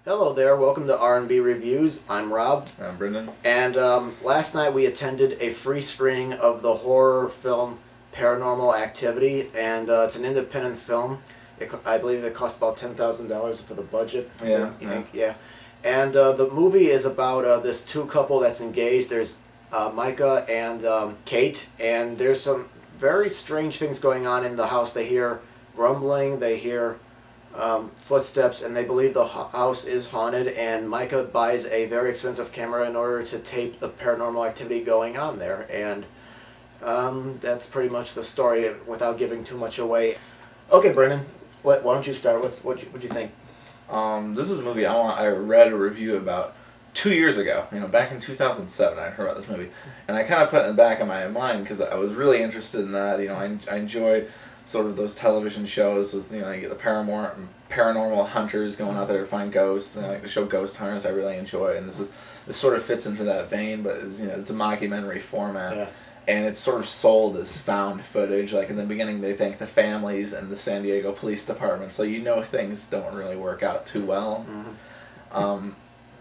Hello there, welcome to R&B Reviews. I'm Rob. I'm Brendan. And last night we attended a free screening of the horror film Paranormal Activity, and it's an independent film. I believe it cost about $10,000 for the budget. Yeah. And the movie is about this two couple that's engaged. There's Micah and Kate, and there's some very strange things going on in the house. They hear grumbling, they hear footsteps, and they believe the house is haunted, and Micah buys a very expensive camera in order to tape the paranormal activity going on there, and that's pretty much the story without giving too much away. Okay, Brendan, why don't you start? What'd you think? This is a movie I read a review about 2 years ago. Back in 2007, I heard about this movie, and I kind of put it in the back of my mind because I was really interested in that. I enjoy sort of those television shows with you get the paranormal hunters going out there to find ghosts, and like the show Ghost Hunters I really enjoy, and this sort of fits into that vein, but it's a mockumentary format. Yeah. And it's sort of sold as found footage. Like in the beginning, they thank the families and the San Diego Police Department, so things don't really work out too well. Mm-hmm.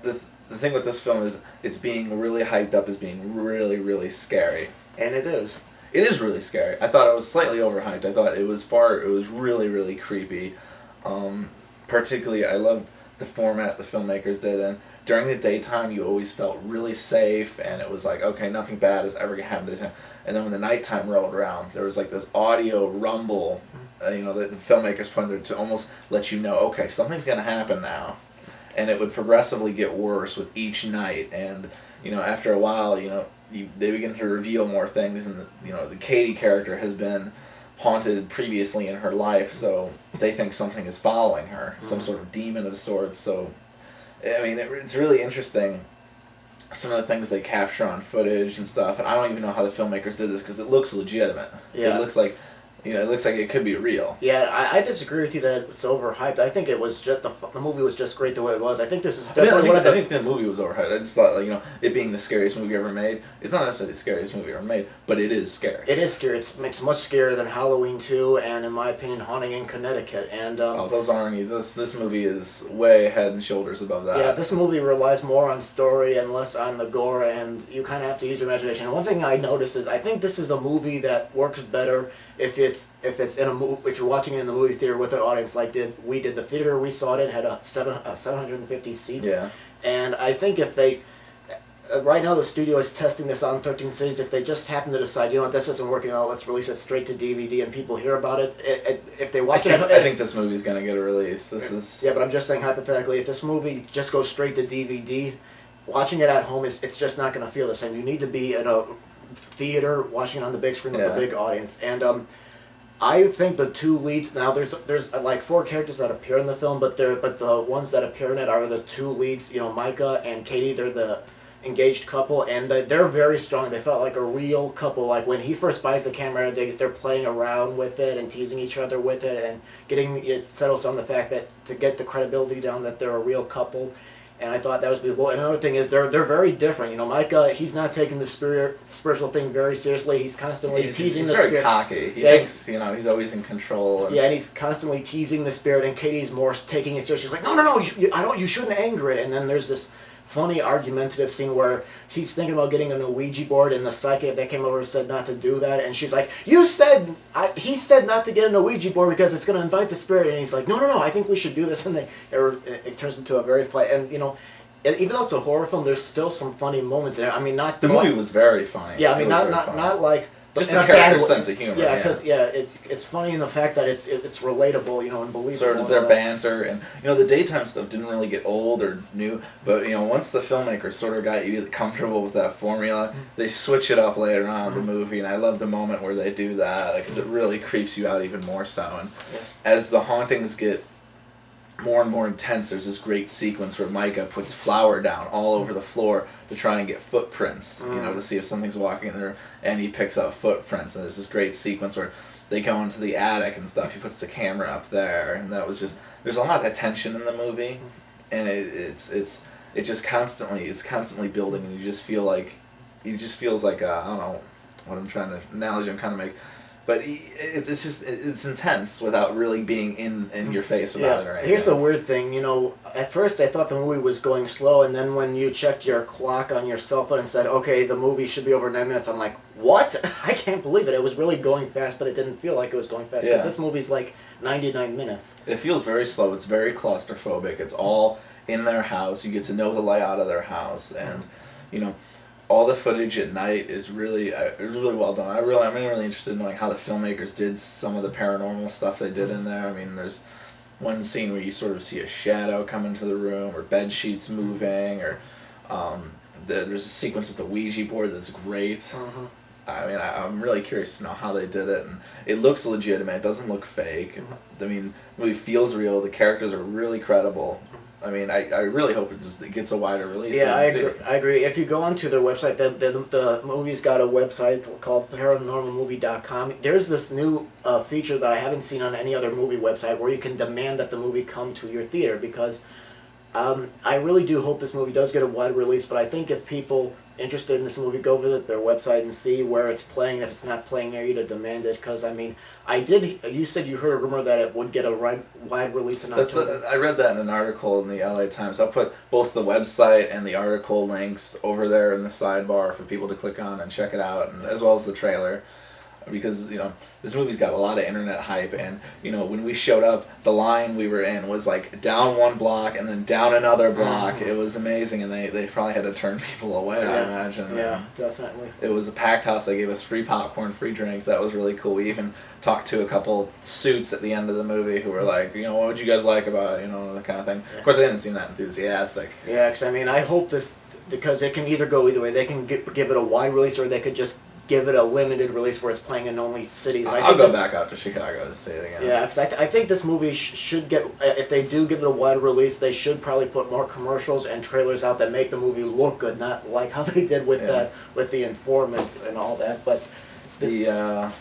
The thing with this film is it's being really hyped up as being really, really scary. And it is. It is really scary. I thought it was slightly overhyped. I thought it was really, really creepy. Particularly, I loved the format the filmmakers did, and during the daytime, you always felt really safe, and it was like, okay, nothing bad is ever going to happen to them. And then when the nighttime rolled around, there was like this audio rumble, that the filmmakers put in there to almost let you know, okay, something's going to happen now. And it would progressively get worse with each night, and, after a while, they begin to reveal more things, and the Katie character has been haunted previously in her life, so they think something is following her, some sort of demon of sorts. So, it's really interesting, some of the things they capture on footage and stuff, and I don't even know how the filmmakers did this because it looks legitimate. Yeah. It looks like it could be real. Yeah, I disagree with you that it's overhyped. I think it was just the movie was just great the way it was. I think this is definitely I think the movie was overhyped. I just thought, it being the scariest movie ever made, it's not necessarily the scariest movie ever made, but it is scary. It is scary. It's much scarier than Halloween 2 and, in my opinion, Haunting in Connecticut. And those aren't any. This movie is way head and shoulders above that. Yeah, this movie relies more on story and less on the gore, and you kind of have to use your imagination. And one thing I noticed is I think this is a movie that works better if you're watching it in the movie theater with an audience like we did. The theater we saw it in had 750 seats. Yeah. And I think if they right now the studio is testing this on 13 cities. If they just happen to decide, this isn't working out, let's release it straight to DVD and people hear about it. If they watch it, I think this movie's gonna get a release. Yeah, but I'm just saying hypothetically, if this movie just goes straight to DVD, watching it at home it's just not gonna feel the same. You need to be in a theater watching it on the big screen with a big audience. And I think the two leads now, there's like 4 characters that appear in the film, but the ones that appear in it are the 2 leads. Micah and Katie, they're the engaged couple, and they're very strong. They felt like a real couple. Like when he first buys the camera, they're playing around with it and teasing each other with it, and getting it settles on the fact that to get the credibility down that they're a real couple. And I thought that was beautiful. And another thing is they're very different. Micah, he's not taking the spiritual thing very seriously. He's constantly teasing the spirit. He's very cocky. He thinks, he's always in control. And he's constantly teasing the spirit, and Katie's more taking it seriously. She's like, no, you shouldn't anger it. And then there's this funny argumentative scene where she's thinking about getting a Ouija board, and the psychic that came over said not to do that, and she's like, he said not to get a Ouija board because it's going to invite the spirit, and he's like, no, I think we should do this, and it turns into a very funny, and even though it's a horror film, there's still some funny moments in it. The movie was very funny. Yeah, not like just the character's sense of humor. Yeah, because it's funny in the fact that it's relatable, and believable. Sort of their banter, and the daytime stuff didn't really get old or new, but once the filmmakers sort of got you comfortable with that formula, they switch it up later on in the movie, and I love the moment where they do that because it really creeps you out even more so. And as the hauntings get more and more intense, there's this great sequence where Micah puts flour down all over the floor to try and get footprints, to see if something's walking in there, and he picks up footprints, and there's this great sequence where they go into the attic and stuff, he puts the camera up there, and that was just, there's a lot of tension in the movie, and it's constantly building, and it just feels like, I don't know what analogy I'm trying to make, But it's intense without really being in your face about it or anything. Here's the weird thing, at first I thought the movie was going slow, and then when you checked your clock on your cell phone and said, okay, the movie should be over 9 minutes, I'm like, what? I can't believe it. It was really going fast, but it didn't feel like it was going fast, because this movie's like 99 minutes. It feels very slow. It's very claustrophobic. It's all in their house. You get to know the layout of their house, and, all the footage at night is really well done. I'm really interested in knowing how the filmmakers did some of the paranormal stuff they did in there. I mean, there's one scene where you sort of see a shadow come into the room, or bed sheets moving, or there's a sequence with the Ouija board that's great. I mean, I'm really curious to know how they did it, and it looks legitimate. It doesn't look fake. I mean, the movie feels real. The characters are really credible. I mean, I really hope it gets a wider release. Yeah, I agree. If you go onto their website, the movie's got a website called paranormalmovie.com. There's this new feature that I haven't seen on any other movie website where you can demand that the movie come to your theater, because I really do hope this movie does get a wide release, but I think if people interested in this movie, go visit their website and see where it's playing. If it's not playing near you, to demand it, because I mean, you said you heard a rumor that it would get a wide release in October. I read that in an article in the LA Times. I'll put both the website and the article links over there in the sidebar for people to click on and check it out, and as well as the trailer. Because, this movie's got a lot of internet hype, and, when we showed up, the line we were in was, like, down one block and then down another block. It was amazing, and they probably had to turn people away, I imagine. Yeah, definitely. It was a packed house. They gave us free popcorn, free drinks. That was really cool. We even talked to a couple suits at the end of the movie who were like, what would you guys like about it, that kind of thing. Yeah. Of course, they didn't seem that enthusiastic. Yeah, because, I mean, I hope this, because it can either go either way. They can give it a wide release, or they could just give it a limited release where it's playing in only cities. I'll go back out to Chicago to see it again. Yeah, because I think this movie should get, if they do give it a wide release, they should probably put more commercials and trailers out that make the movie look good, not like how they did with the Informant and all that. But the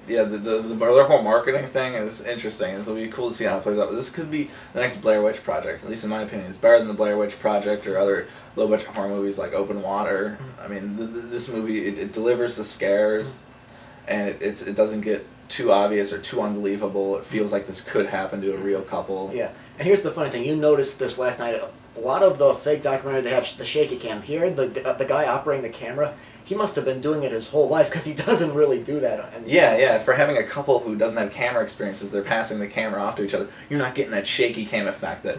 their whole marketing thing is interesting. It'll be cool to see how it plays out. This could be the next Blair Witch Project, at least in my opinion. It's better than the Blair Witch Project or other low-budget horror movies like Open Water. I mean, this movie, it delivers the scares, and it doesn't get too obvious or too unbelievable. It feels like this could happen to a real couple. Yeah, and here's the funny thing. You noticed this last night. A lot of the fake documentary, they have the shaky cam. Here, the guy operating the camera, he must have been doing it his whole life, because he doesn't really do that. And, yeah. For having a couple who doesn't have camera experiences, they're passing the camera off to each other. You're not getting that shaky cam effect that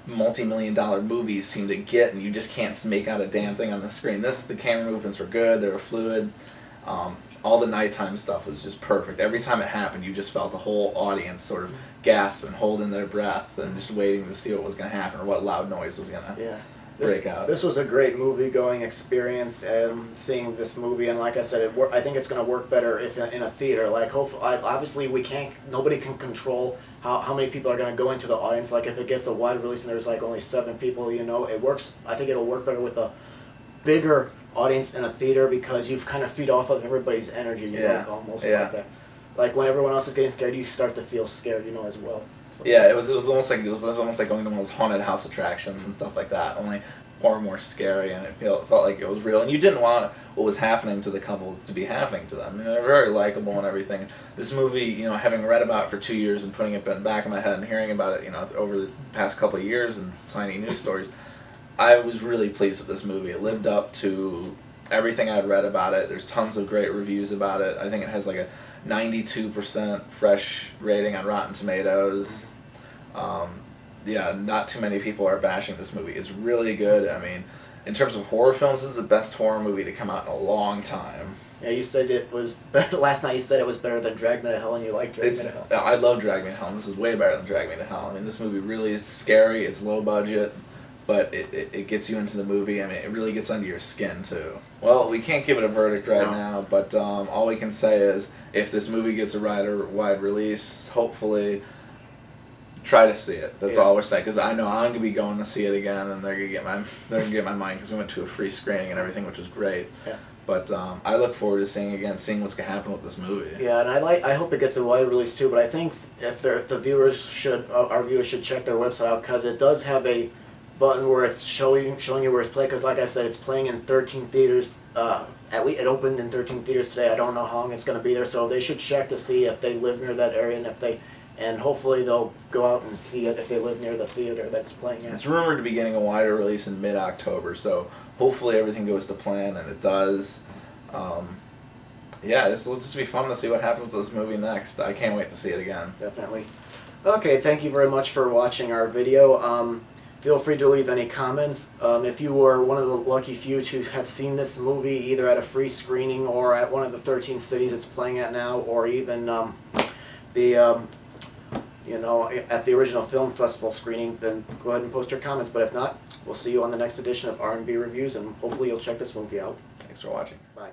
multi-million-dollar movies seem to get, and you just can't make out a damn thing on the screen. The camera movements were good. They were fluid. All the nighttime stuff was just perfect. Every time it happened, you just felt the whole audience sort of gasp and hold in their breath and just waiting to see what was going to happen or what loud noise was going to break out. This was a great movie-going experience, seeing this movie, and like I said, I think it's going to work better if in a theater. Like, hopefully, obviously, nobody can control how many people are going to go into the audience. Like, if it gets a wide release and there's like only 7 people, it works. I think it'll work better with a bigger audience in a theater, because you kind of feed off of everybody's energy, almost like that. Like, when everyone else is getting scared, you start to feel scared, as well. So. Yeah, it was almost like going to one of those haunted house attractions and stuff like that. Only far more scary, and it felt like it was real. And you didn't want what was happening to the couple to be happening to them. I mean, they're very likable and everything. This movie, having read about it for 2 years and putting it in the back of my head and hearing about it, over the past couple of years and signing news stories, I was really pleased with this movie. It lived up to everything I'd read about it. There's tons of great reviews about it. I think it has like a 92% fresh rating on Rotten Tomatoes. Not too many people are bashing this movie. It's really good. I mean, in terms of horror films, this is the best horror movie to come out in a long time. Yeah, you said it was last night. You said it was better than Drag Me to Hell, and you like Drag Me to Hell. I love Drag Me to Hell. And this is way better than Drag Me to Hell. I mean, this movie really is scary. It's low budget, but it gets you into the movie. I mean, it really gets under your skin too. Well, we can't give it a verdict now, but all we can say is if this movie gets a wide release, hopefully try to see it. That's all we're saying, because I know I'm gonna be going to see it again, and they're gonna get my mind, because we went to a free screening and everything, which was great. Yeah. But I look forward to seeing what's gonna happen with this movie. Yeah, and I hope it gets a wide release too. But I think if our viewers should check their website out, because it does have a button where it's showing you where it's playing, because like I said, it's playing in 13 theaters. At least it opened in 13 theaters today. I don't know how long it's going to be there, so they should check to see if they live near that area, and if they, and hopefully they'll go out and see it if they live near the theater that it's playing in. It's rumored to be getting a wider release in mid-October, so hopefully everything goes to plan, and it does. Yeah, this will just be fun to see what happens to this movie next. I can't wait to see it again. Definitely. Okay, thank you very much for watching our video. Feel free to leave any comments. If you were one of the lucky few to have seen this movie either at a free screening or at one of the 13 cities it's playing at now, or even at the original film festival screening, then go ahead and post your comments. But if not, we'll see you on the next edition of R&B Reviews, and hopefully you'll check this movie out. Thanks for watching. Bye.